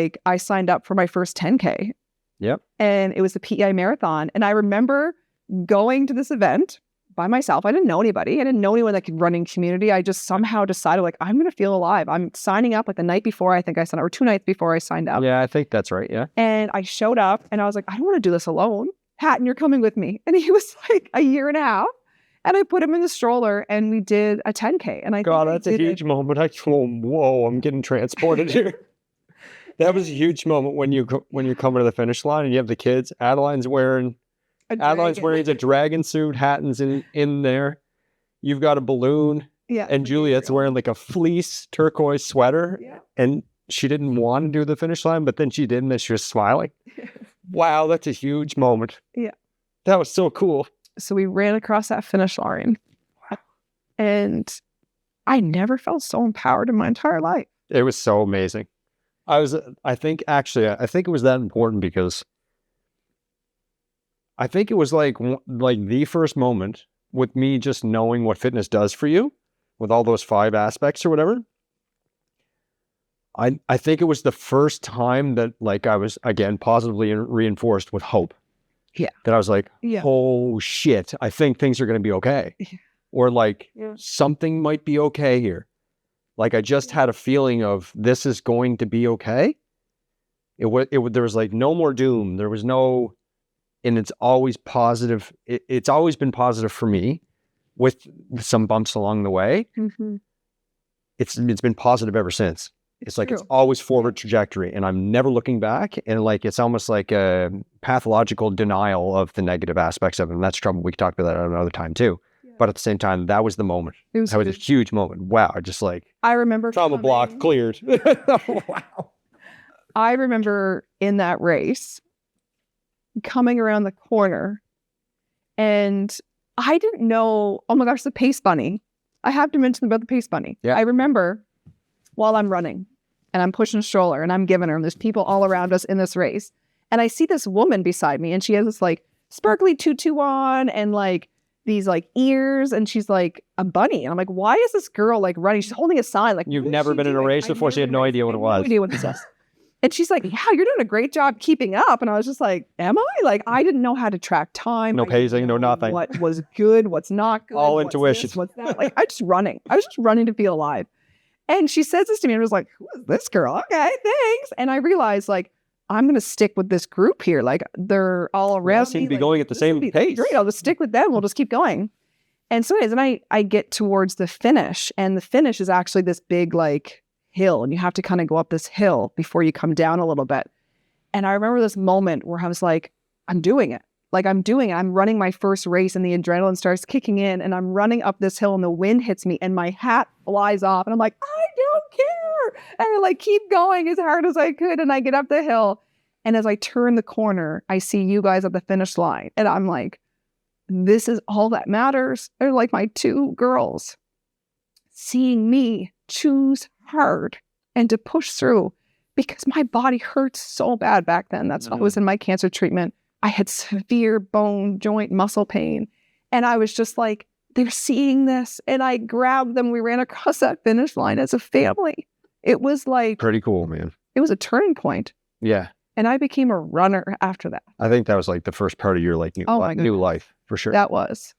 like, I signed up for my first 10K. Yep. And it was the PEI marathon. And I remember going to this event by myself. I didn't know anybody. I didn't know anyone that could run in community. I just somehow decided, like, I'm going to feel alive. I'm signing up like the night before I think I signed up, or 2 nights before I signed up. Yeah, I think that's right. Yeah. And I showed up and I was like, I don't want to do this alone. Hatton, you're coming with me. And he was like a year and a half. And I put him in the stroller and we did a 10K. And God, that's a huge moment. Whoa, I'm getting transported here. That was a huge moment when you're coming to the finish line and you have the kids. Adeline's wearing a dragon suit. Hatton's in there. You've got a balloon. Yeah. And Juliet's wearing like a fleece turquoise sweater. Yeah. And she didn't want to do the finish line, but then she did, and she was smiling. Wow, that's a huge moment. Yeah. That was so cool. So we ran across that finish line. Wow. And I never felt so empowered in my entire life. It was so amazing. I think it was that important because I think it was like the first moment with me just knowing what fitness does for you with all those 5 aspects or whatever. I think it was the first time that like I was again positively reinforced with hope. Yeah. That I was like, oh shit, I think things are going to be okay. Yeah. Or like something might be okay here. Like I just had a feeling of this is going to be okay. There was like no more doom. There was no, and it's always positive. It's always been positive for me with some bumps along the way. Mm-hmm. It's been positive ever since. It's like, it's always forward trajectory and I'm never looking back. And like, it's almost like a pathological denial of the negative aspects of it. And that's trouble. We can talk about that at another time too. Yeah. But at the same time, that was the moment. That was a huge moment. Wow. I remember trauma block cleared. Wow. I remember in that race coming around the corner and I didn't know, oh my gosh, the pace bunny. I have to mention about the pace bunny. Yeah. I remember while I'm running and I'm pushing a stroller and I'm giving her, and there's people all around us in this race. And I see this woman beside me and she has this like sparkly tutu on and like these like ears and she's like a bunny. And I'm like, why is this girl like running? She's holding a sign. Like, you've never been in a race before, so you had no idea what it was. No idea what this is. And she's like, yeah, you're doing a great job keeping up. And I was just like, am I? Like, I didn't know how to track time. No pacing, no nothing. What was good, what's not good. All intuition. What's that? Like, I was just running to feel alive. And she says this to me and I was like, who is this girl? Okay, thanks. And I realized like, I'm going to stick with this group here. Like they're all around me. Seem to be going at the same pace. Great. I'll just stick with them. We'll just keep going. And so anyways, and I get towards the finish, and the finish is actually this big like hill, and you have to kind of go up this hill before you come down a little bit. And I remember this moment where I was like, I'm doing it. Like I'm doing it. I'm running my first race and the adrenaline starts kicking in and I'm running up this hill and the wind hits me and my hat flies off and I'm like, I don't care. And I like keep going as hard as I could. And I get up the hill. And as I turn the corner, I see you guys at the finish line. And I'm like, this is all that matters. They're like my 2 girls. Seeing me choose hard and to push through because my body hurts so bad back then. That's why I was in my cancer treatment. I had severe bone, joint, muscle pain. And I was just like, they're seeing this. And I grabbed them. We ran across that finish line as a family. It was like... pretty cool, man. It was a turning point. Yeah. And I became a runner after that. I think that was like the first part of your like new life, for sure. That was.